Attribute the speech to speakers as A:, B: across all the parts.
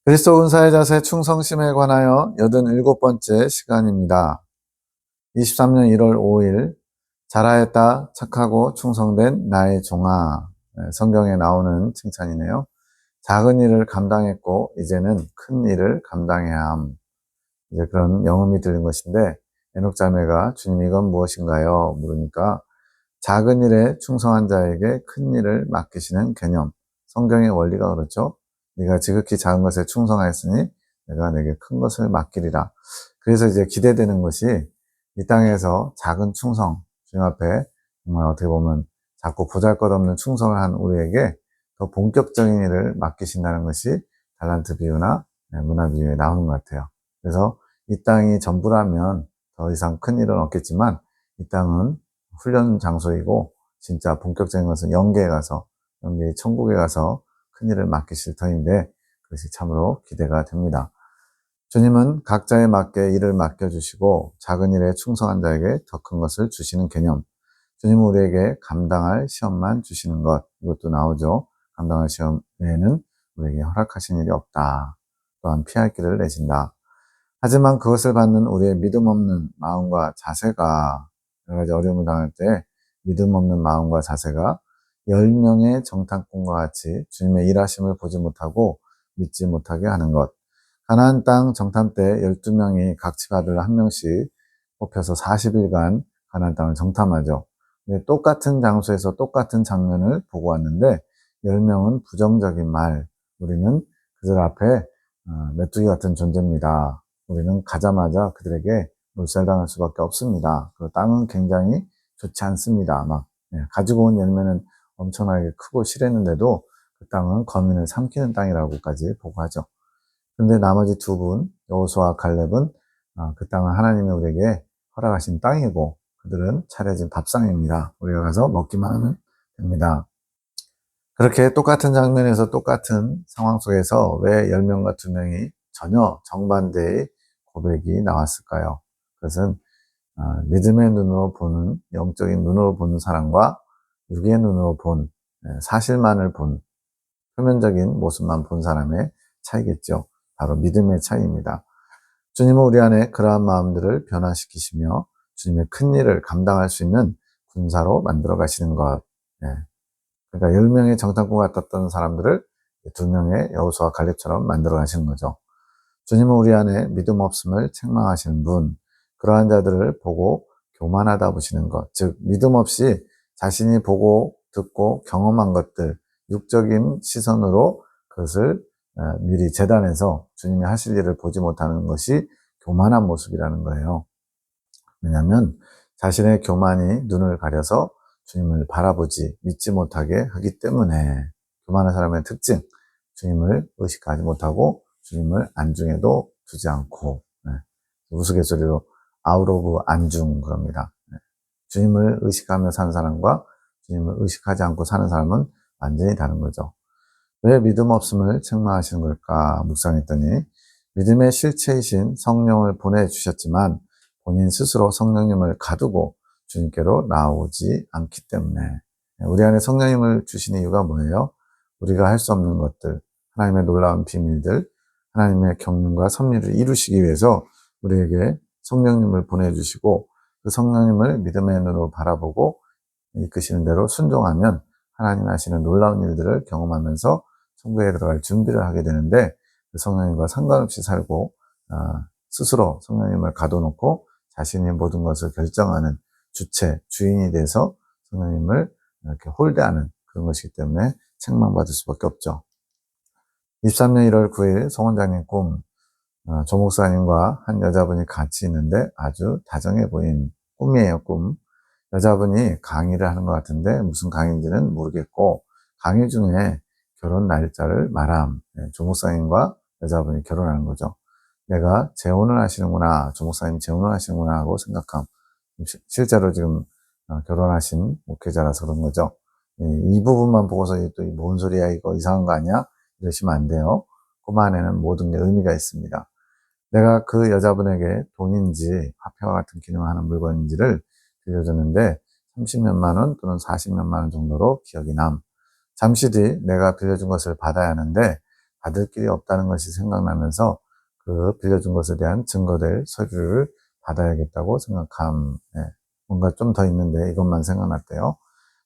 A: 그리스도 은사의 자세 충성심에 관하여 87번째 시간입니다. 23년 1월 5일 잘하였다 착하고 충성된 나의 종아. 성경에 나오는 칭찬이네요. 작은 일을 감당했고 이제는 큰 일을 감당해야 함. 이제 그런 영음이 들린 것인데 에녹 자매가 주님 이건 무엇인가요? 물으니까 작은 일에 충성한 자에게 큰 일을 맡기시는 개념. 성경의 원리가 그렇죠. 네가 지극히 작은 것에 충성하였으니 내가 내게 큰 것을 맡기리라. 그래서 이제 기대되는 것이 이 땅에서 작은 충성, 주님 앞에 정말 어떻게 보면 자꾸 보잘것없는 충성을 한 우리에게 더 본격적인 일을 맡기신다는 것이 달란트 비유나 문화 비유에 나오는 것 같아요. 그래서 이 땅이 전부라면 더 이상 큰 일은 없겠지만 이 땅은 훈련 장소이고 진짜 본격적인 것은 영계에 가서 영계의 천국에 가서 큰일을 맡기실 터인데 그것이 참으로 기대가 됩니다. 주님은 각자에 맞게 일을 맡겨주시고 작은 일에 충성한 자에게 더 큰 것을 주시는 개념. 주님은 우리에게 감당할 시험만 주시는 것. 이것도 나오죠. 감당할 시험 외에는 우리에게 허락하신 일이 없다. 또한 피할 길을 내신다. 하지만 그것을 받는 우리의 믿음 없는 마음과 자세가 여러 가지 어려움을 당할 때 믿음 없는 마음과 자세가 10명의 정탐꾼과 같이 주님의 일하심을 보지 못하고 믿지 못하게 하는 것. 가나안 땅 정탐 때 12명이 각 집 아들 한 명씩 뽑혀서 40일간 가나안 땅을 정탐하죠. 똑같은 장소에서 똑같은 장면을 보고 왔는데 10명은 부정적인 말, 우리는 그들 앞에 메뚜기 같은 존재입니다. 우리는 가자마자 그들에게 몰살당할 수밖에 없습니다. 그 땅은 굉장히 좋지 않습니다. 가지고 온 열매는 엄청나게 크고 실했는데도 그 땅은 거민을 삼키는 땅이라고까지 보고하죠. 그런데 나머지 두 분, 여호수아와 갈렙은 그 땅은 하나님이 우리에게 허락하신 땅이고 그들은 차려진 밥상입니다. 우리가 가서 먹기만 하면 됩니다. 그렇게 똑같은 장면에서 똑같은 상황 속에서 왜 10명과 2명이 전혀 정반대의 고백이 나왔을까요? 그것은 믿음의 눈으로 보는, 영적인 눈으로 보는 사람과 육의 눈으로 본, 사실만을 본, 표면적인 모습만 본 사람의 차이겠죠. 바로 믿음의 차이입니다. 주님은 우리 안에 그러한 마음들을 변화시키시며 주님의 큰 일을 감당할 수 있는 군사로 만들어 가시는 것. 그러니까 10명의 정탐꾼 같았던 사람들을 2명의 여호수아 갈렙처럼 만들어 가시는 거죠. 주님은 우리 안에 믿음 없음을 책망하시는 분, 그러한 자들을 보고 교만하다 보시는 것, 즉 믿음 없이 자신이 보고 듣고 경험한 것들, 육적인 시선으로 그것을 미리 재단해서 주님이 하실 일을 보지 못하는 것이 교만한 모습이라는 거예요. 왜냐하면 자신의 교만이 눈을 가려서 주님을 바라보지 믿지 못하게 하기 때문에 교만한 사람의 특징, 주님을 의식하지 못하고 주님을 안중에도 두지 않고 우스갯소리로 아웃 오브 안중 그럽니다. 주님을 의식하며 사는 사람과 주님을 의식하지 않고 사는 사람은 완전히 다른 거죠. 왜 믿음 없음을 책망하시는 걸까 묵상했더니 믿음의 실체이신 성령을 보내주셨지만 본인 스스로 성령님을 가두고 주님께로 나오지 않기 때문에 우리 안에 성령님을 주신 이유가 뭐예요? 우리가 할 수 없는 것들, 하나님의 놀라운 비밀들, 하나님의 경륜과 섭리를 이루시기 위해서 우리에게 성령님을 보내주시고 그 성령님을 믿음의 눈으로 바라보고 이끄시는 대로 순종하면 하나님 하시는 놀라운 일들을 경험하면서 천국에 들어갈 준비를 하게 되는데 그 성령님과 상관없이 살고 스스로 성령님을 가둬놓고 자신이 모든 것을 결정하는 주체, 주인이 돼서 성령님을 이렇게 홀대하는 그런 것이기 때문에 책망받을 수밖에 없죠. 23년 1월 9일 송 원장님 꿈, 조 목사님과 한 여자분이 같이 있는데 아주 다정해 보인 꿈이에요, 꿈. 여자분이 강의를 하는 것 같은데 무슨 강의인지는 모르겠고 강의 중에 결혼 날짜를 말함. 조 목사님과 여자분이 결혼하는 거죠. 내가 재혼을 하시는구나, 조 목사님 재혼을 하시는구나 하고 생각함. 실제로 지금 결혼하신 목회자라서 그런 거죠. 이 부분만 보고서 또 뭔 소리야 이거 이상한 거 아니야? 이러시면 안 돼요. 꿈 안에는 모든 게 의미가 있습니다. 내가 그 여자분에게 돈인지 화폐와 같은 기능을 하는 물건인지를 빌려줬는데 30몇만 원 또는 40몇만 원 정도로 기억이 남. 잠시 뒤 내가 빌려준 것을 받아야 하는데 받을 길이 없다는 것이 생각나면서 그 빌려준 것에 대한 증거될 서류를 받아야겠다고 생각함. 예, 뭔가 좀 더 있는데 이것만 생각났대요.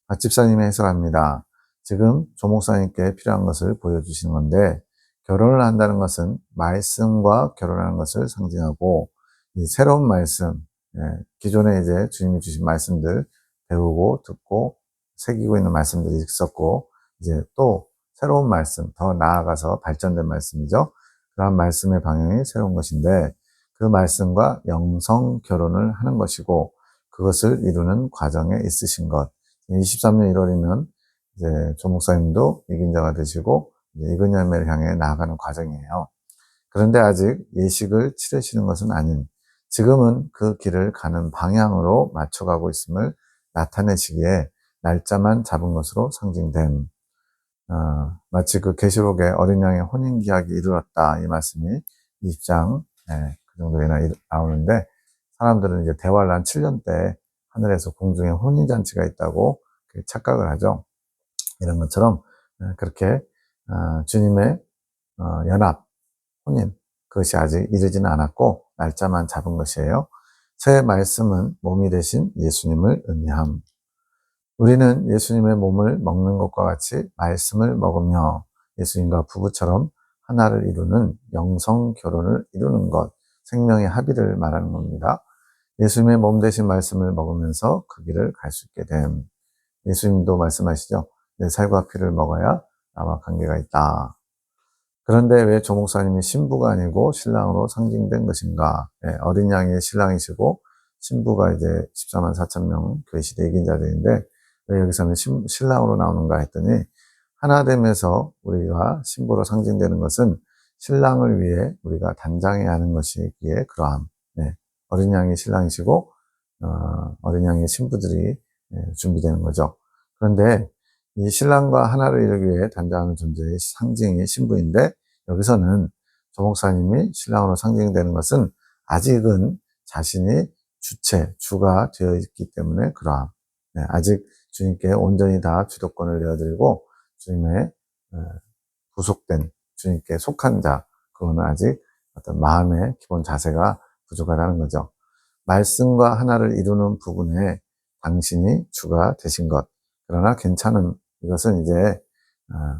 A: 박 집사님이 해석합니다. 지금 조 목사님께 필요한 것을 보여주시는 건데, 결혼을 한다는 것은 말씀과 결혼하는 것을 상징하고, 이 새로운 말씀, 예, 기존에 이제 주님이 주신 말씀들 배우고 듣고 새기고 있는 말씀들이 있었고, 이제 또 새로운 말씀, 더 나아가서 발전된 말씀이죠. 그러한 말씀의 방향이 새로운 것인데, 그 말씀과 영성 결혼을 하는 것이고, 그것을 이루는 과정에 있으신 것. 23년 1월이면 이제 조 목사님도 이긴 자가 되시고 이제 이근 열매를 향해 나아가는 과정이에요. 그런데 아직 예식을 치르시는 것은 아닌, 지금은 그 길을 가는 방향으로 맞춰가고 있음을 나타내시기에 날짜만 잡은 것으로 상징됨. 마치 그 계시록에 어린 양의 혼인 기약이 이르렀다 이 말씀이 20장 그 정도에나 나오는데, 사람들은 이제 대환란 한 7년 때 하늘에서 공중에 혼인 잔치가 있다고 착각을 하죠. 이런 것처럼 그렇게 주님의 연합, 혼인, 그것이 아직 이르지는 않았고 날짜만 잡은 것이에요. 새 말씀은 몸이 되신 예수님을 의미함. 우리는 예수님의 몸을 먹는 것과 같이 말씀을 먹으며 예수님과 부부처럼 하나를 이루는 영성 결혼을 이루는 것, 생명의 합의를 말하는 겁니다. 예수님의 몸 되신 말씀을 먹으면서 그 길을 갈 수 있게 됨. 예수님도 말씀하시죠. 내 살과 피를 먹어야 나와 관계가 있다. 그런데 왜 조 목사님이 신부가 아니고 신랑으로 상징된 것인가? 어린 양이 신랑이시고 신부가 이제 14만 4천 명 교회 시대 이긴 자들인데 왜 여기서는 신랑으로 나오는가 했더니, 하나됨에서 우리가 신부로 상징되는 것은 신랑을 위해 우리가 단장해야 하는 것이기에 그러함. 어린 양이 신랑이시고 어린 양의 신부들이 준비되는 거죠. 그런데 이 신랑과 하나를 이루기 위해 단장하는 존재의 상징이 신부인데, 여기서는 조 목사님이 신랑으로 상징되는 것은 아직은 자신이 주가 되어 있기 때문에 그러함. 아직 주님께 온전히 다 주도권을 내어드리고 주님의 구속된, 주님께 속한 자, 그거는 아직 어떤 마음의 기본 자세가 부족하다는 거죠. 말씀과 하나를 이루는 부분에 당신이 주가 되신 것. 그러나 괜찮은, 이것은 이제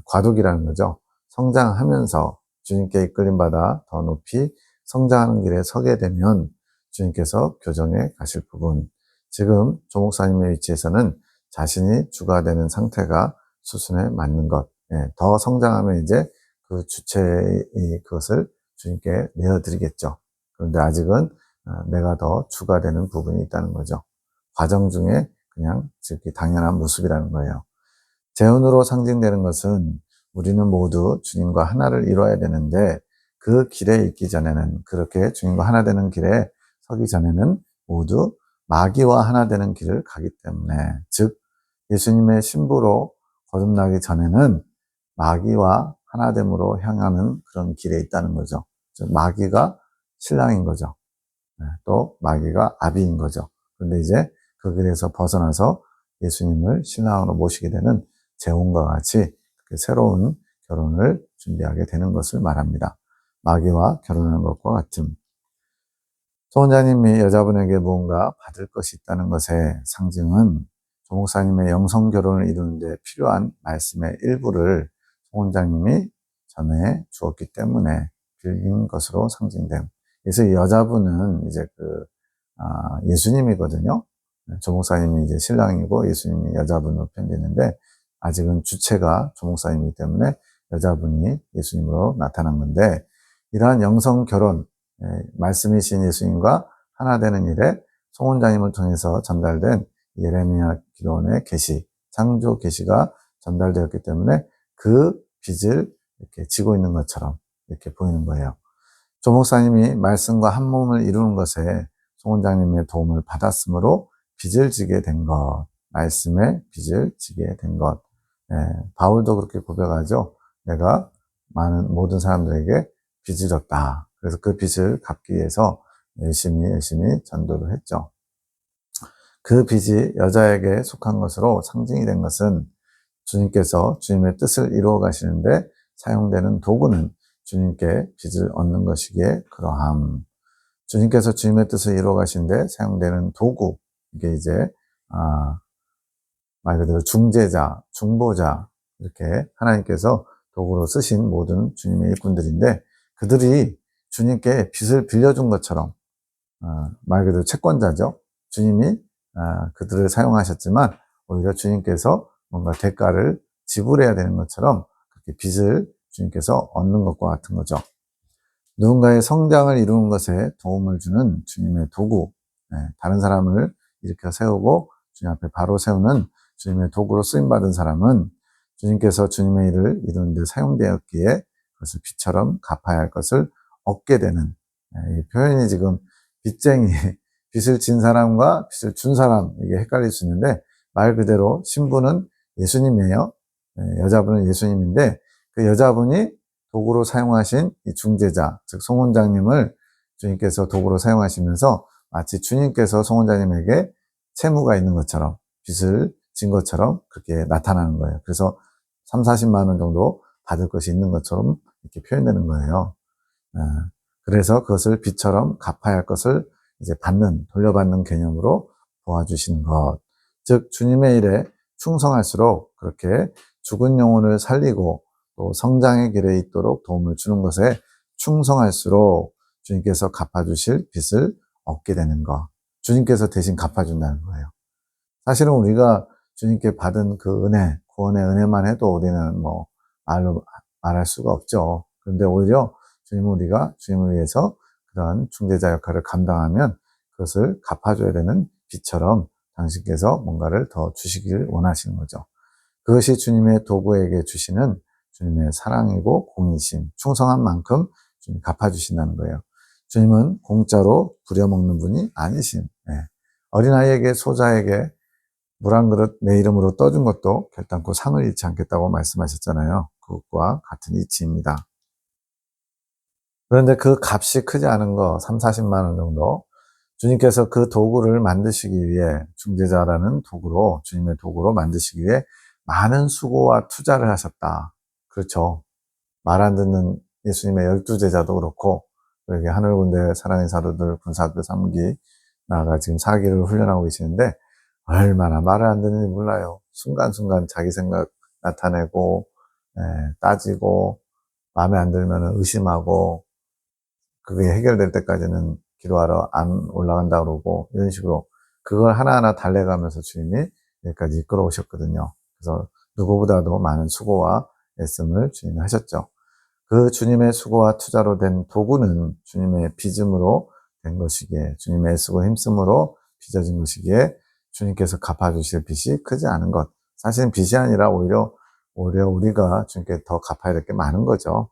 A: 과도기라는 거죠. 성장하면서 주님께 이끌림받아 더 높이 성장하는 길에 서게 되면 주님께서 교정해 가실 부분. 지금 조 목사님의 위치에서는 자신이 주가 되는 상태가 수순에 맞는 것. 더 성장하면 이제 그 주체의 그것을 주님께 내어드리겠죠. 그런데 아직은 내가 더 주가 되는 부분이 있다는 거죠. 과정 중에 그냥 즉기 당연한 모습이라는 거예요. 재혼으로 상징되는 것은 우리는 모두 주님과 하나를 이루어야 되는데, 그 길에 있기 전에는, 그렇게 주님과 하나 되는 길에 서기 전에는 모두 마귀와 하나 되는 길을 가기 때문에, 즉 예수님의 신부로 거듭나기 전에는 마귀와 하나됨으로 향하는 그런 길에 있다는 거죠. 즉 마귀가 신랑인 거죠. 또 마귀가 아비인 거죠. 그런데 이제 그 길에서 벗어나서 예수님을 신랑으로 모시게 되는 재혼과 같이 새로운 결혼을 준비하게 되는 것을 말합니다. 마귀와 결혼하는 것과 같음. 소원자님이 여자분에게 무언가 받을 것이 있다는 것의 상징은 조 목사님의 영성 결혼을 이루는 데 필요한 말씀의 일부를 소원자님이 전해 주었기 때문에 빌린 것으로 상징됨. 그래서 이 여자분은 이제 예수님이거든요. 조 목사님이 이제 신랑이고 예수님이 여자분으로 편지했는데, 아직은 주체가 조 목사님이기 때문에 여자분이 예수님으로 나타난 건데, 이러한 영성 결혼, 말씀이신 예수님과 하나 되는 일에 송원장님을 통해서 전달된 예레미야 기도원의 계시, 창조 계시가 전달되었기 때문에 그 빚을 이렇게 지고 있는 것처럼 이렇게 보이는 거예요. 조 목사님이 말씀과 한 몸을 이루는 것에 송원장님의 도움을 받았으므로 빚을 지게 된 것, 말씀에 빚을 지게 된 것. 바울도 그렇게 고백하죠. 내가 모든 사람들에게 빚을 졌다. 그래서 그 빚을 갚기 위해서 열심히 전도를 했죠. 그 빚이 여자에게 속한 것으로 상징이 된 것은 주님께서 주님의 뜻을 이루어 가시는데 사용되는 도구는 주님께 빚을 얻는 것이기에 그러함. 주님께서 주님의 뜻을 이루어 가신데 사용되는 도구, 이게 이제 말 그대로 중재자, 중보자, 이렇게 하나님께서 도구로 쓰신 모든 주님의 일꾼들인데, 그들이 주님께 빚을 빌려준 것처럼 말 그대로 채권자죠. 주님이 그들을 사용하셨지만 오히려 주님께서 뭔가 대가를 지불해야 되는 것처럼 그렇게 빚을 주님께서 얻는 것과 같은 거죠. 누군가의 성장을 이루는 것에 도움을 주는 주님의 도구, 다른 사람을 일으켜 세우고 주님 앞에 바로 세우는 주님의 도구로 쓰임받은 사람은 주님께서 주님의 일을 이루는 데 사용되었기에 그것을 빚처럼 갚아야 할 것을 얻게 되는, 이 표현이 지금 빚쟁이, 빚을 진 사람과 빚을 준 사람, 이게 헷갈릴 수 있는데, 말 그대로 신부는 예수님이에요. 여자분은 예수님인데, 그 여자분이 도구로 사용하신 이 중재자, 즉 송원장님을 주님께서 도구로 사용하시면서 마치 주님께서 송원장님에게 채무가 있는 것처럼, 빚을 진 것처럼 그렇게 나타나는 거예요. 그래서 3, 40만 원 정도 받을 것이 있는 것처럼 이렇게 표현되는 거예요. 그래서 그것을 빚처럼 갚아야 할 것을 이제 돌려받는 개념으로 보아주시는 것. 즉, 주님의 일에 충성할수록 그렇게 죽은 영혼을 살리고 또 성장의 길에 있도록 도움을 주는 것에 충성할수록 주님께서 갚아주실 빚을 얻게 되는 것. 주님께서 대신 갚아준다는 거예요. 사실은 우리가 주님께 받은 그 은혜, 구원의 은혜만 해도 우리는 말로 말할 수가 없죠. 그런데 오히려 우리가 주님을 위해서 그런 중재자 역할을 감당하면 그것을 갚아줘야 되는 빚처럼 당신께서 뭔가를 더 주시길 원하시는 거죠. 그것이 주님의 도구에게 주시는 주님의 사랑이고 공이심, 충성한 만큼 주님이 갚아주신다는 거예요. 주님은 공짜로 부려먹는 분이 아니신, 어린아이에게, 소자에게 물 한 그릇 내 이름으로 떠준 것도 결단코 상을 잃지 않겠다고 말씀하셨잖아요. 그것과 같은 이치입니다. 그런데 그 값이 크지 않은 거, 3, 40만 원 정도, 주님께서 그 도구를 만드시기 위해, 중재자라는 도구로, 주님의 도구로 만드시기 위해 많은 수고와 투자를 하셨다. 그렇죠. 말 안 듣는 예수님의 12제자도 그렇고, 여기 하늘군대 사랑의 사도들 군사학교 3기 나가 지금 4기를 훈련하고 계시는데, 얼마나 말을 안 듣는지 몰라요. 순간순간 자기 생각 나타내고, 따지고, 마음에 안 들면 의심하고, 그게 해결될 때까지는 기도하러 안 올라간다 그러고, 이런 식으로 그걸 하나하나 달래가면서 주님이 여기까지 이끌어 오셨거든요. 그래서 누구보다도 많은 수고와 애씀을 주님이 하셨죠. 그 주님의 수고와 투자로 된 도구는 주님의 빚음으로 된 것이기에, 주님의 애쓰고 힘씀으로 빚어진 것이기에 주님께서 갚아주실 빚이 크지 않은 것. 사실은 빚이 아니라 오히려 우리가 주님께 더 갚아야 될 게 많은 거죠.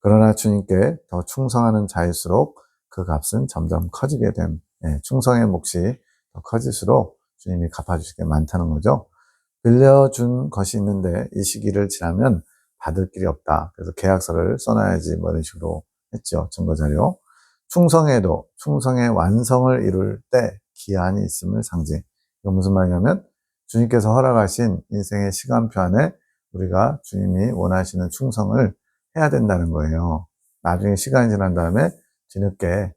A: 그러나 주님께 더 충성하는 자일수록 그 값은 점점 커지게 됨. 충성의 몫이 더 커질수록 주님이 갚아주실 게 많다는 거죠. 빌려준 것이 있는데 이 시기를 지나면 받을 길이 없다. 그래서 계약서를 써놔야지 이런 식으로 했죠. 증거자료. 충성의 완성을 이룰 때 기한이 있음을 상징. 이건 무슨 말이냐면 주님께서 허락하신 인생의 시간표 안에 우리가 주님이 원하시는 충성을 해야 된다는 거예요. 나중에 시간이 지난 다음에 뒤늦게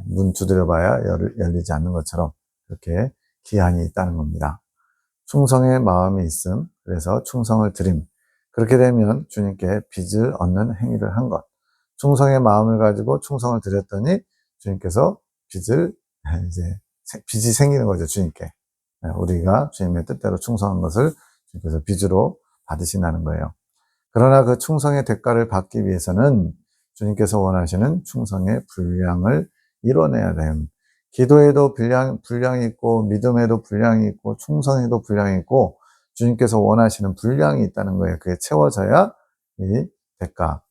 A: 문 두드려봐야 열리지 않는 것처럼 그렇게 기한이 있다는 겁니다. 충성의 마음이 있음, 그래서 충성을 드림. 그렇게 되면 주님께 빚을 얻는 행위를 한 것. 충성의 마음을 가지고 충성을 드렸더니 주님께서 빚이 생기는 거죠, 주님께. 우리가 주님의 뜻대로 충성한 것을 주님께서 빚으로 받으신다는 거예요. 그러나 그 충성의 대가를 받기 위해서는 주님께서 원하시는 충성의 분량을 이뤄내야 됨. 기도에도 분량이 있고, 믿음에도 분량이 있고, 충성에도 분량이 있고, 주님께서 원하시는 분량이 있다는 거예요. 그게 채워져야 이 대가,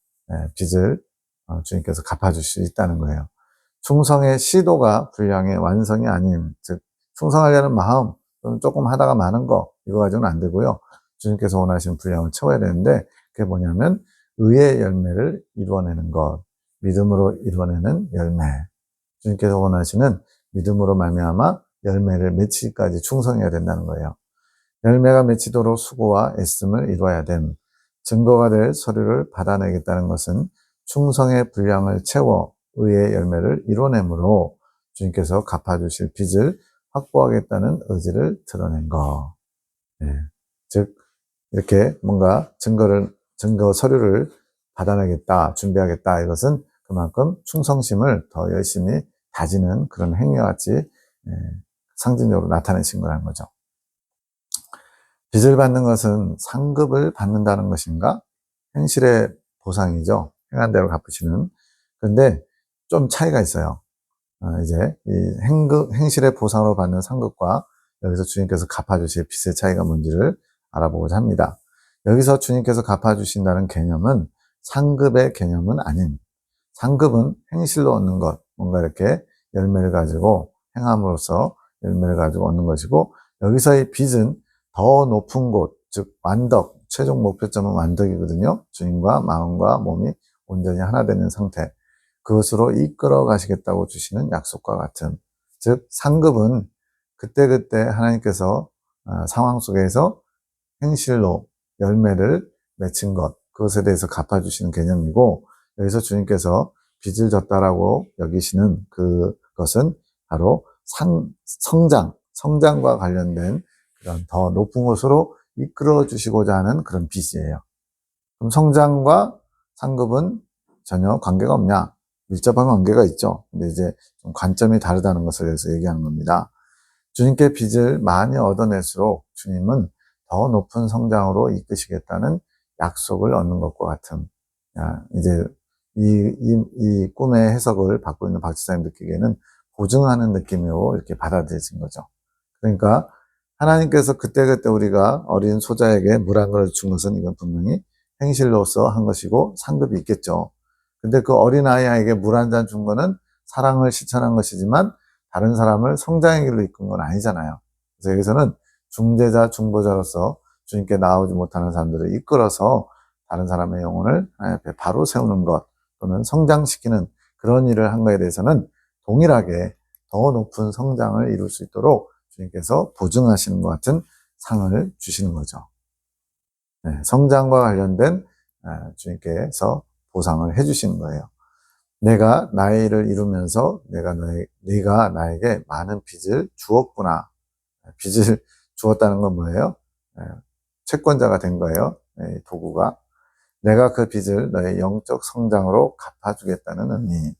A: 빚을 주님께서 갚아주실 수 있다는 거예요. 충성의 시도가 분량의 완성이 아님, 즉 충성하려는 마음, 조금 하다가 많은 거, 이거 가지고는 안 되고요. 주님께서 원하시는 분량을 채워야 되는데, 그게 뭐냐면 의의 열매를 이루어내는 것, 믿음으로 이루어내는 열매. 주님께서 원하시는 믿음으로 말미암아 열매를 맺히기까지 충성해야 된다는 거예요. 열매가 맺히도록 수고와 애씀을 이루어야 됨. 증거가 될 서류를 받아내겠다는 것은 충성의 분량을 채워 의의 열매를 이뤄내므로 주님께서 갚아주실 빚을 확보하겠다는 의지를 드러낸 거. 예. 즉, 이렇게 뭔가 증거 서류를 받아내겠다, 준비하겠다, 이것은 그만큼 충성심을 더 열심히 다지는 그런 행위와 같이 상징적으로 나타내신 거라는 거죠. 빚을 받는 것은 상급을 받는다는 것인가? 행실의 보상이죠. 행한 대로 갚으시는. 그런데 좀 차이가 있어요. 이제 이 행실의 보상으로 받는 상급과 여기서 주님께서 갚아주실 빚의 차이가 뭔지를 알아보고자 합니다. 여기서 주님께서 갚아주신다는 개념은 상급의 개념은 아닌, 상급은 행실로 얻는 것, 뭔가 이렇게 열매를 가지고 행함으로써 열매를 가지고 얻는 것이고, 여기서의 빚은 더 높은 곳, 즉 완덕, 최종 목표점은 완덕이거든요. 주님과 마음과 몸이 온전히 하나 되는 상태, 그것으로 이끌어 가시겠다고 주시는 약속과 같은, 즉 상급은 그때그때 하나님께서 상황 속에서 행실로 열매를 맺힌 것, 그것에 대해서 갚아주시는 개념이고, 여기서 주님께서 빚을 졌다라고 여기시는 그것은 바로 성장과 관련된 그런 더 높은 곳으로 이끌어 주시고자 하는 그런 빚이에요. 그럼 성장과 상급은 전혀 관계가 없냐? 밀접한 관계가 있죠. 근데 이제 좀 관점이 다르다는 것을 여기서 얘기하는 겁니다. 주님께 빚을 많이 얻어낼수록 주님은 더 높은 성장으로 이끄시겠다는 약속을 얻는 것과 같은, 이제 이 꿈의 해석을 받고 있는 박 지사님 느끼기에는 보증하는 느낌으로 이렇게 받아들여진 거죠. 그러니까 하나님께서 그때그때 우리가 어린 소자에게 물 한 그릇 준 것은 이건 분명히 행실로서 한 것이고 상급이 있겠죠. 근데 그 어린아이에게 물 한 잔 준 거는 사랑을 실천한 것이지만 다른 사람을 성장의 길로 이끈 건 아니잖아요. 그래서 여기서는 중재자, 중보자로서 주님께 나오지 못하는 사람들을 이끌어서 다른 사람의 영혼을 하나님 앞에 바로 세우는 것, 또는 성장시키는 그런 일을 한 것에 대해서는 동일하게 더 높은 성장을 이룰 수 있도록 주님께서 보증하시는 것 같은 상을 주시는 거죠. 네, 성장과 관련된 주님께서 보상을 해주시는 거예요. 내가 나의 일을 이루면서 네가 나에게 많은 빚을 주었구나. 빚을 주었다는 건 뭐예요? 채권자가 된 거예요. 도구가. 내가 그 빚을 너의 영적 성장으로 갚아주겠다는 의미.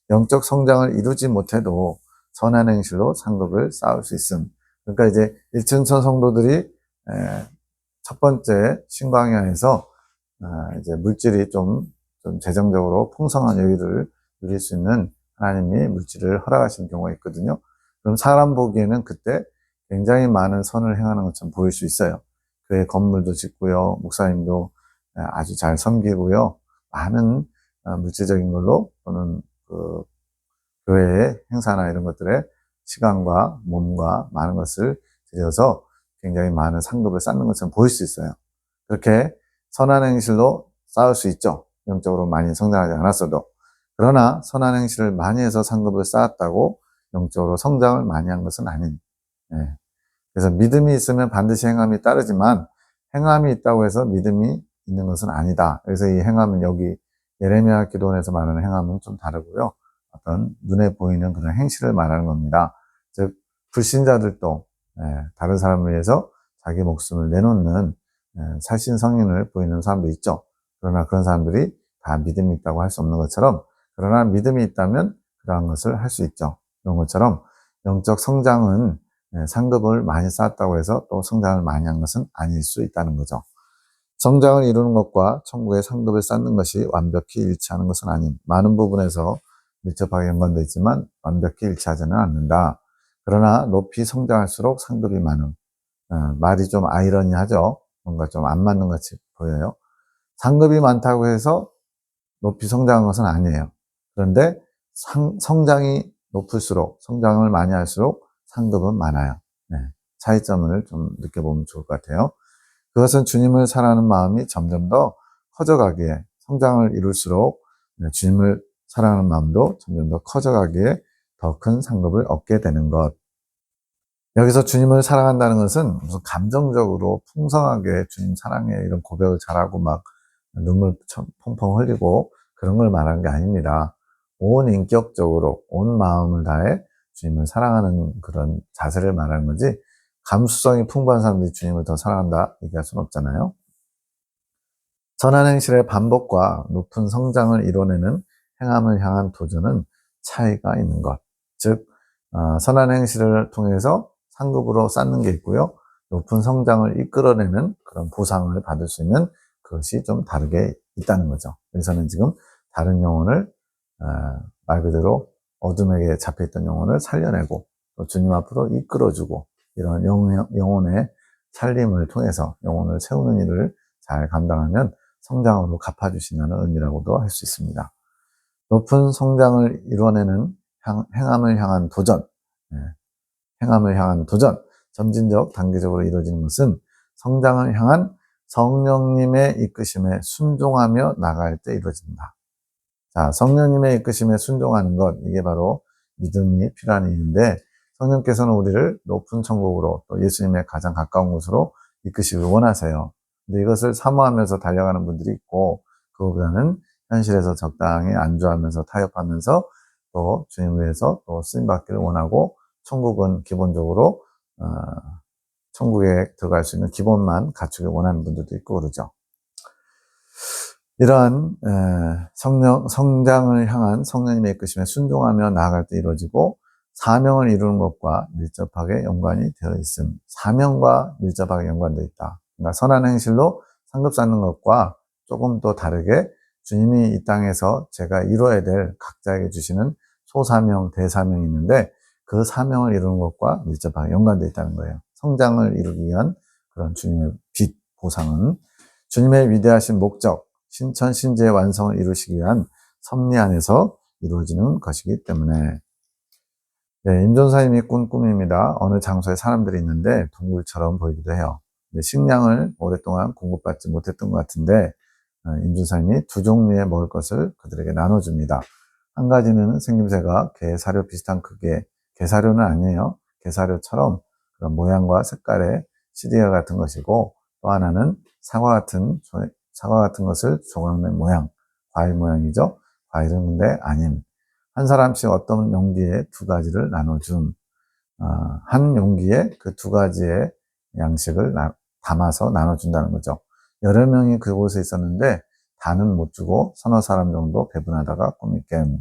A: 영적 성장을 이루지 못해도 선한 행실로 상급을 쌓을 수 있음. 그러니까 이제 1층천 성도들이 첫 번째 신광야에서 이제 물질이 좀 재정적으로 풍성한 여유를 누릴 수 있는 하나님이 물질을 허락하시는 경우가 있거든요. 그럼 사람 보기에는 그때 굉장히 많은 선을 행하는 것처럼 보일 수 있어요. 교회 건물도 짓고요, 목사님도 아주 잘 섬기고요, 많은 물질적인 걸로 또는 그 교회의 행사나 이런 것들에 시간과 몸과 많은 것을 들여서 굉장히 많은 상급을 쌓는 것처럼 보일 수 있어요. 그렇게 선한 행실로 쌓을 수 있죠. 영적으로 많이 성장하지 않았어도. 그러나 선한 행실을 많이 해서 상급을 쌓았다고 영적으로 성장을 많이 한 것은 아닌. 그래서 믿음이 있으면 반드시 행함이 따르지만 행함이 있다고 해서 믿음이 있는 것은 아니다. 그래서 이 행함은 여기 예레미야 기도원에서 말하는 행함은 좀 다르고요. 어떤 눈에 보이는 그런 행실을 말하는 겁니다. 즉 불신자들도 다른 사람을 위해서 자기 목숨을 내놓는 살신성인을 보이는 사람도 있죠. 그러나 그런 사람들이 다 믿음이 있다고 할 수 없는 것처럼, 그러나 믿음이 있다면 그러한 것을 할 수 있죠. 그런 것처럼 영적 성장은 상급을 많이 쌓았다고 해서 또 성장을 많이 한 것은 아닐 수 있다는 거죠. 성장을 이루는 것과 천국의 상급을 쌓는 것이 완벽히 일치하는 것은 아닌, 많은 부분에서 밀접하게 연관되어 있지만 완벽히 일치하지는 않는다. 그러나 높이 성장할수록 상급이 많음. 말이 좀 아이러니하죠. 뭔가 좀 안 맞는 것 같이 보여요. 상급이 많다고 해서 높이 성장한 것은 아니에요. 그런데 성장이 높을수록, 성장을 많이 할수록 상급은 많아요. 차이점을 좀 느껴보면 좋을 것 같아요. 그것은 주님을 사랑하는 마음이 점점 더 커져가기에, 성장을 이룰수록 주님을 사랑하는 마음도 점점 더 커져가기에 더 큰 상급을 얻게 되는 것. 여기서 주님을 사랑한다는 것은 무슨 감정적으로 풍성하게 주님 사랑해 이런 고백을 잘하고 막 눈물 펑펑 흘리고 그런 걸 말하는 게 아닙니다. 온 인격적으로 온 마음을 다해 주님을 사랑하는 그런 자세를 말하는 거지, 감수성이 풍부한 사람들이 주님을 더 사랑한다 얘기할 수는 없잖아요. 선한 행실의 반복과 높은 성장을 이뤄내는 행함을 향한 도전은 차이가 있는 것. 즉, 선한 행실을 통해서 상급으로 쌓는 게 있고요. 높은 성장을 이끌어내는 그런 보상을 받을 수 있는 그것이 좀 다르게 있다는 거죠. 여기서는 지금 다른 영혼을 말 그대로 어둠에게 잡혀있던 영혼을 살려내고 또 주님 앞으로 이끌어주고 이런 영혼의 살림을 통해서 영혼을 세우는 일을 잘 감당하면 성장으로 갚아주신다는 의미라고도 할 수 있습니다. 높은 성장을 이뤄내는 행함을 향한 도전, 행함을 향한 도전, 점진적, 단계적으로 이루어지는 것은 성장을 향한 성령님의 이끄심에 순종하며 나갈 때 이루어진다. 자, 성령님의 이끄심에 순종하는 것, 이게 바로 믿음이 필요한 이유인데, 성령께서는 우리를 높은 천국으로 또 예수님의 가장 가까운 곳으로 이끄시길 원하세요. 근데 이것을 사모하면서 달려가는 분들이 있고, 그거보다는 현실에서 적당히 안주하면서 타협하면서 또 주님을 위해서 또 쓰임받기를 원하고, 천국은 기본적으로 천국에 들어갈 수 있는 기본만 갖추길 원하는 분들도 있고 그러죠. 이러한 성장을 향한 성령님의 이끄심에 순종하며 나아갈 때 이루어지고, 사명을 이루는 것과 밀접하게 연관이 되어 있음. 사명과 밀접하게 연관되어 있다. 그러니까 선한 행실로 상급 쌓는 것과 조금 또 다르게 주님이 이 땅에서 제가 이루어야 될 각자에게 주시는 소사명, 대사명이 있는데 그 사명을 이루는 것과 밀접하게 연관되어 있다는 거예요. 성장을 이루기 위한 그런 주님의 빛, 보상은 주님의 위대하신 목적, 신천, 신제의 완성을 이루시기 위한 섭리 안에서 이루어지는 것이기 때문에. 네, 임전사님이 꾼 꿈입니다. 어느 장소에 사람들이 있는데 동굴처럼 보이기도 해요. 식량을 오랫동안 공급받지 못했던 것 같은데 임준사님이 두 종류의 먹을 것을 그들에게 나눠줍니다. 한 가지는 생김새가 게사료 비슷한 크기의, 게사료는 아니에요. 게사료처럼 그런 모양과 색깔의 시리얼 같은 것이고, 또 하나는 사과 같은 것을 조각낸 모양, 과일 모양이죠. 과일은 근데 아닌, 한 사람씩 어떤 용기에 두 가지를 나눠준, 한 용기에 그 두 가지의 양식을 담아서 나눠준다는 거죠. 여러 명이 그곳에 있었는데 다는 못 주고 서너 사람 정도 배분하다가 꿈이 깬.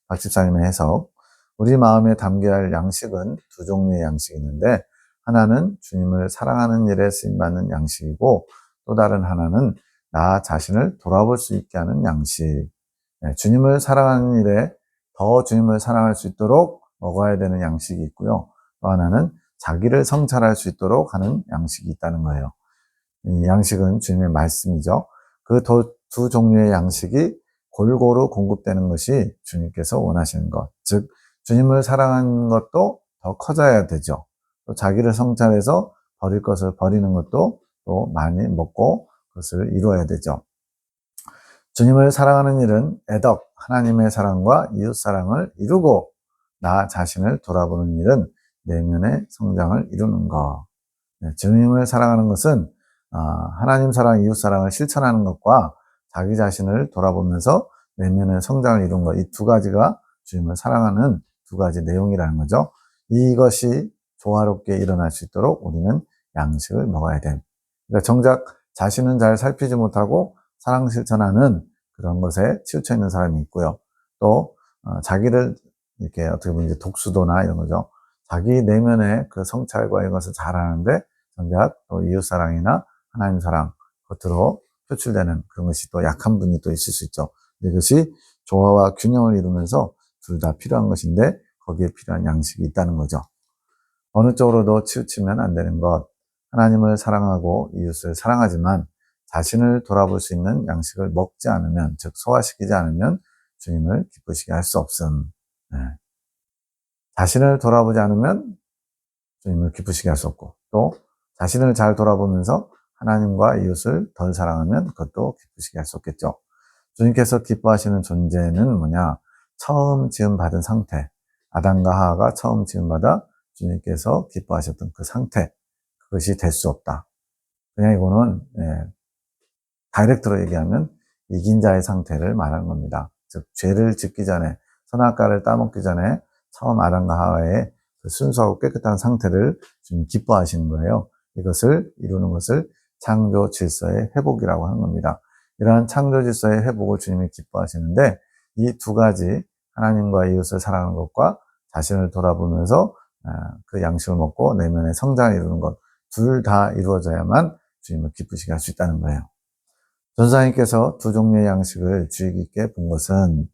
A: 박 집사님의 해석. 우리 마음에 담겨야 할 양식은 두 종류의 양식이 있는데, 하나는 주님을 사랑하는 일에 쓰임받는 양식이고, 또 다른 하나는 나 자신을 돌아볼 수 있게 하는 양식. 주님을 사랑하는 일에 더 주님을 사랑할 수 있도록 먹어야 되는 양식이 있고요. 또 하나는 자기를 성찰할 수 있도록 하는 양식이 있다는 거예요. 이 양식은 주님의 말씀이죠. 그 두 종류의 양식이 골고루 공급되는 것이 주님께서 원하시는 것. 즉, 주님을 사랑하는 것도 더 커져야 되죠. 또 자기를 성찰해서 버릴 것을 버리는 것도 또 많이 먹고 그것을 이루어야 되죠. 주님을 사랑하는 일은 애덕, 하나님의 사랑과 이웃 사랑을 이루고 나 자신을 돌아보는 일은 내면의 성장을 이루는 것. 주님을 사랑하는 것은 하나님 사랑, 이웃 사랑을 실천하는 것과 자기 자신을 돌아보면서 내면의 성장을 이룬 것, 이 두 가지가 주님을 사랑하는 두 가지 내용이라는 거죠. 이것이 조화롭게 일어날 수 있도록 우리는 양식을 먹어야 돼. 그러니까 정작 자신은 잘 살피지 못하고 사랑 실천하는 그런 것에 치우쳐 있는 사람이 있고요. 또 자기를 이렇게 어떻게 보면 이제 독수도나 이런 거죠. 자기 내면의 그 성찰과 이런 것을 잘하는데 정작 또 이웃사랑이나 하나님 사랑 겉으로 표출되는 그런 것이 또 약한 분이 또 있을 수 있죠. 근데 이것이 조화와 균형을 이루면서 둘 다 필요한 것인데 거기에 필요한 양식이 있다는 거죠. 어느 쪽으로도 치우치면 안 되는 것. 하나님을 사랑하고 이웃을 사랑하지만 자신을 돌아볼 수 있는 양식을 먹지 않으면, 즉 소화시키지 않으면 주님을 기쁘시게 할 수 없음. 네. 자신을 돌아보지 않으면 주님을 기쁘시게 할 수 없고, 또 자신을 잘 돌아보면서 하나님과 이웃을 덜 사랑하면 그것도 기쁘시게 할 수 없겠죠. 주님께서 기뻐하시는 존재는 뭐냐? 처음 지음받은 상태. 아담과 하와가 처음 지음받아 주님께서 기뻐하셨던 그 상태, 그것이 될 수 없다. 그냥 이거는 다이렉트로 얘기하면 이긴 자의 상태를 말하는 겁니다. 즉 죄를 짓기 전에, 선악과를 따먹기 전에 처음 아담과 하와의 그 순수하고 깨끗한 상태를 주님 기뻐하시는 거예요. 이것을 이루는 것을 창조 질서의 회복이라고 하는 겁니다. 이러한 창조 질서의 회복을 주님이 기뻐하시는데, 이 두 가지, 하나님과 이웃을 사랑하는 것과 자신을 돌아보면서 그 양식을 먹고 내면의 성장을 이루는 것, 둘 다 이루어져야만 주님을 기쁘시게 할 수 있다는 거예요. 전사님께서 두 종류의 양식을 주의 깊게 본 것은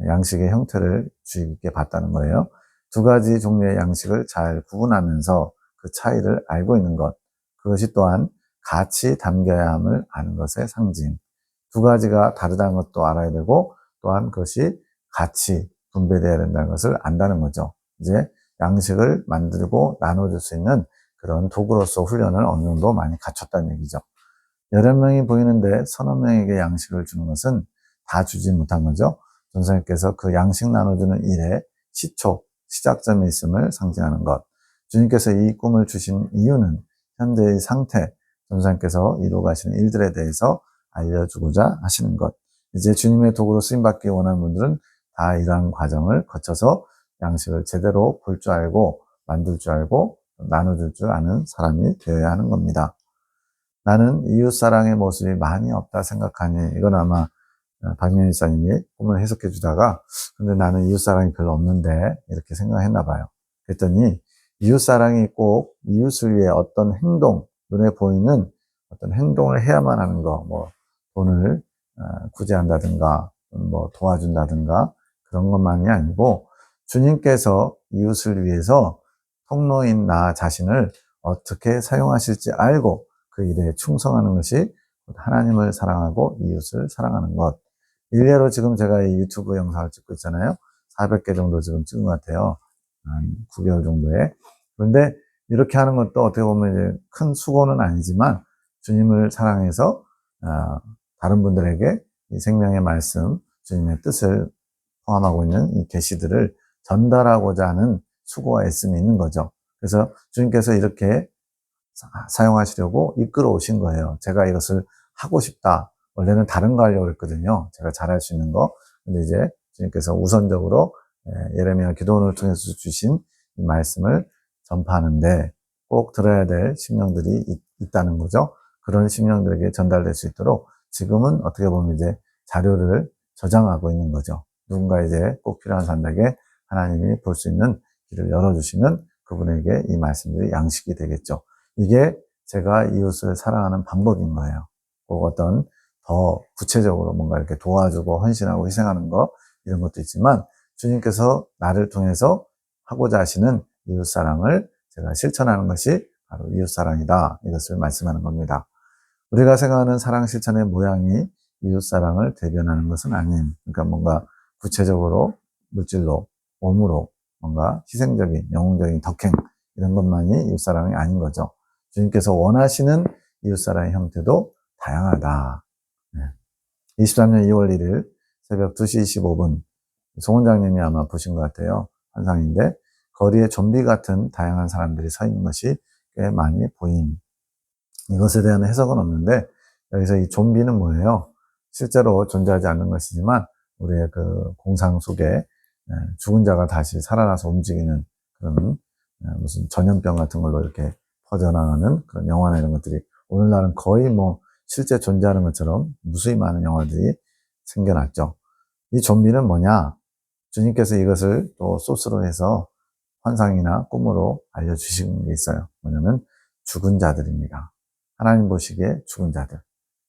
A: 양식의 형태를 주의 깊게 봤다는 거예요. 두 가지 종류의 양식을 잘 구분하면서 그 차이를 알고 있는 것, 그것이 또한 같이 담겨야 함을 아는 것의 상징. 두 가지가 다르다는 것도 알아야 되고, 또한 그것이 같이 분배되어야 된다는 것을 안다는 거죠. 이제 양식을 만들고 나눠줄 수 있는 그런 도구로서 훈련을 어느 정도 많이 갖췄다는 얘기죠. 여러 명이 보이는데 서너 명에게 양식을 주는 것은 다 주지 못한 거죠. 전사님께서 그 양식 나눠주는 일에 시초, 시작점이 있음을 상징하는 것. 주님께서 이 꿈을 주신 이유는 현재의 상태, 전사님께서 이루어 가시는 일들에 대해서 알려주고자 하시는 것. 이제 주님의 도구로 쓰임받기 원하는 분들은 다 이러한 과정을 거쳐서 양식을 제대로 볼 줄 알고, 만들 줄 알고, 나눠줄 줄 아는 사람이 되어야 하는 겁니다. 나는 이웃사랑의 모습이 많이 없다 생각하니, 이건 아마 박민희 사님이 꿈을 해석해 주다가, 근데 나는 이웃사랑이 별로 없는데 이렇게 생각했나 봐요. 그랬더니 이웃사랑이 꼭 이웃을 위해 어떤 행동, 눈에 보이는 어떤 행동을 해야만 하는 거, 뭐 돈을 구제한다든가 뭐 도와준다든가 그런 것만이 아니고, 주님께서 이웃을 위해서 통로인 나 자신을 어떻게 사용하실지 알고 그 일에 충성하는 것이 하나님을 사랑하고 이웃을 사랑하는 것. 일례로 지금 제가 이 유튜브 영상을 찍고 있잖아요. 400개 정도 지금 찍은 것 같아요. 한 9개월 정도에. 그런데 이렇게 하는 것도 어떻게 보면 이제 큰 수고는 아니지만, 주님을 사랑해서 다른 분들에게 이 생명의 말씀, 주님의 뜻을 포함하고 있는 이 계시들을 전달하고자 하는 수고와 애씀이 있는 거죠. 그래서 주님께서 이렇게 사용하시려고 이끌어 오신 거예요. 제가 이것을 하고 싶다. 원래는 다른 거 하려고 했거든요. 제가 잘할 수 있는 거. 근데 이제 주님께서 우선적으로 예레미야 기도원을 통해서 주신 이 말씀을 전파하는데 꼭 들어야 될 심령들이 있다는 거죠. 그런 심령들에게 전달될 수 있도록 지금은 어떻게 보면 이제 자료를 저장하고 있는 거죠. 누군가 이제 꼭 필요한 사람에게 하나님이 볼 수 있는 길을 열어주시면 그분에게 이 말씀들이 양식이 되겠죠. 이게 제가 이웃을 사랑하는 방법인 거예요. 꼭 어떤 더 구체적으로 뭔가 이렇게 도와주고 헌신하고 희생하는 거, 이런 것도 있지만, 주님께서 나를 통해서 하고자 하시는 이웃사랑을 제가 실천하는 것이 바로 이웃사랑이다. 이것을 말씀하는 겁니다. 우리가 생각하는 사랑 실천의 모양이 이웃사랑을 대변하는 것은 아닌, 그러니까 뭔가 구체적으로 물질로, 몸으로 뭔가 희생적인, 영웅적인 덕행, 이런 것만이 이웃사랑이 아닌 거죠. 주님께서 원하시는 이웃사랑의 형태도 다양하다. 23년 2월 1일 새벽 2시 25분, 송 원장님이 아마 보신 것 같아요. 환상인데, 거리에 좀비 같은 다양한 사람들이 서 있는 것이 꽤 많이 보임. 이것에 대한 해석은 없는데, 여기서 이 좀비는 뭐예요? 실제로 존재하지 않는 것이지만, 우리의 그 공상 속에 죽은 자가 다시 살아나서 움직이는 그런 무슨 전염병 같은 걸로 이렇게 퍼져나가는 그런 영화나 이런 것들이 오늘날은 거의 뭐 실제 존재하는 것처럼 무수히 많은 영화들이 생겨났죠. 이 좀비는 뭐냐? 주님께서 이것을 또 소스로 해서 환상이나 꿈으로 알려주신 게 있어요. 뭐냐면 죽은 자들입니다. 하나님 보시기에 죽은 자들.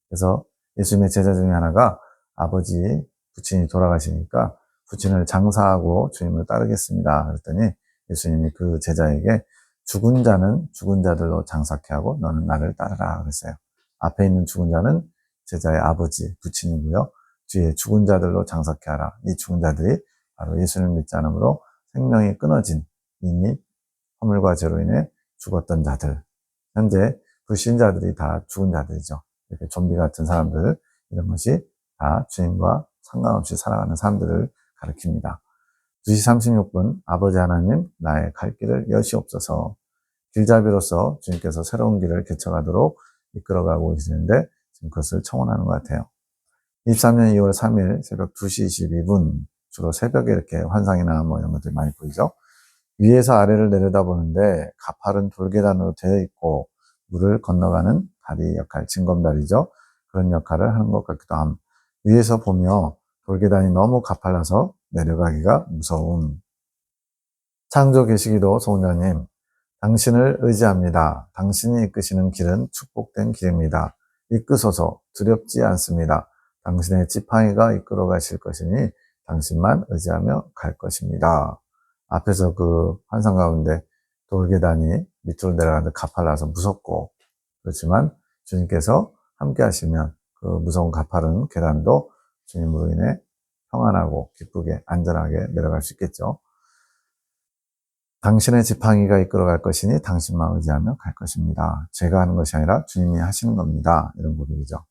A: 그래서 예수님의 제자 중에 하나가 아버지 부친이 돌아가시니까 부친을 장사하고 주님을 따르겠습니다. 그랬더니 예수님이 그 제자에게 죽은 자는 죽은 자들로 장사케 하고 너는 나를 따르라 그랬어요. 앞에 있는 죽은 자는 제자의 아버지, 부친이고요. 뒤에 죽은 자들로 장사케 하라. 이 죽은 자들이 바로 예수님을 믿지 않으므로 생명이 끊어진, 이미 허물과 죄로 인해 죽었던 자들. 현재 불신자들이 다 죽은 자들이죠. 이렇게 좀비 같은 사람들, 이런 것이 다 주님과 상관없이 살아가는 사람들을 가리킵니다. 2시 36분 아버지 하나님 나의 갈 길을 여시옵소서. 길잡이로서 주님께서 새로운 길을 개척하도록 이끌어가고 계시는데 지금 그것을 청원하는 것 같아요. 23년 2월 3일 새벽 2시 22분 주로 새벽에 이렇게 환상이나 뭐 이런 것들이 많이 보이죠. 위에서 아래를 내려다보는데 가파른 돌계단으로 되어 있고 물을 건너가는 다리 역할, 징검다리죠. 그런 역할을 하는 것 같기도 함. 위에서 보며 돌계단이 너무 가팔라서 내려가기가 무서움. 창조 계시기도 소원자님, 당신을 의지합니다. 당신이 이끄시는 길은 축복된 길입니다. 이끄소서 두렵지 않습니다. 당신의 지팡이가 이끌어 가실 것이니 당신만 의지하며 갈 것입니다. 앞에서 그 환상 가운데 돌계단이 밑으로 내려가는데 가팔라서 무섭고, 그렇지만 주님께서 함께 하시면 그 무서운 가파른 계단도 주님으로 인해 평안하고 기쁘게 안전하게 내려갈 수 있겠죠. 당신의 지팡이가 이끌어갈 것이니 당신만 의지하며 갈 것입니다. 제가 하는 것이 아니라 주님이 하시는 겁니다. 이런 고백이죠.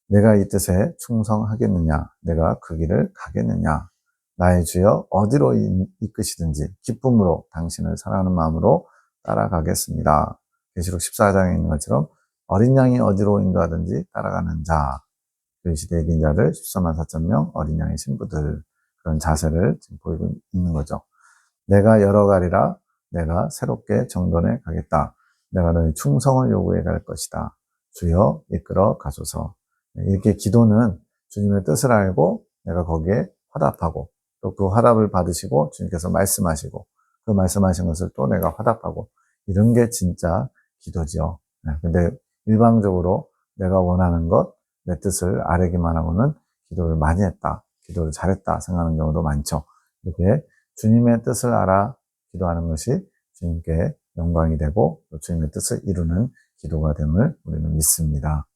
A: 내가 이 뜻에 충성하겠느냐, 내가 그 길을 가겠느냐, 나의 주여 어디로 이끄시든지 기쁨으로 당신을 사랑하는 마음으로 따라가겠습니다. 계시록 14장에 있는 것처럼 어린 양이 어디로 인도하든지 따라가는 자, 그 시대의 인자들 14만 4천 명 어린 양의 신부들, 그런 자세를 지금 보이고 있는 거죠. 내가 열어가리라, 내가 새롭게 정돈해 가겠다. 내가 너희 충성을 요구해 갈 것이다. 주여 이끌어 가소서. 이렇게 기도는 주님의 뜻을 알고 내가 거기에 화답하고 또 그 화답을 받으시고 주님께서 말씀하시고 그 말씀하신 것을 또 내가 화답하고 이런 게 진짜 기도죠. 근데 일방적으로 내가 원하는 것, 내 뜻을 아뢰기만 하고는 기도를 많이 했다, 기도를 잘했다 생각하는 경우도 많죠. 이렇게 주님의 뜻을 알아 기도하는 것이 주님께 영광이 되고 또 주님의 뜻을 이루는 기도가 됨을 우리는 믿습니다.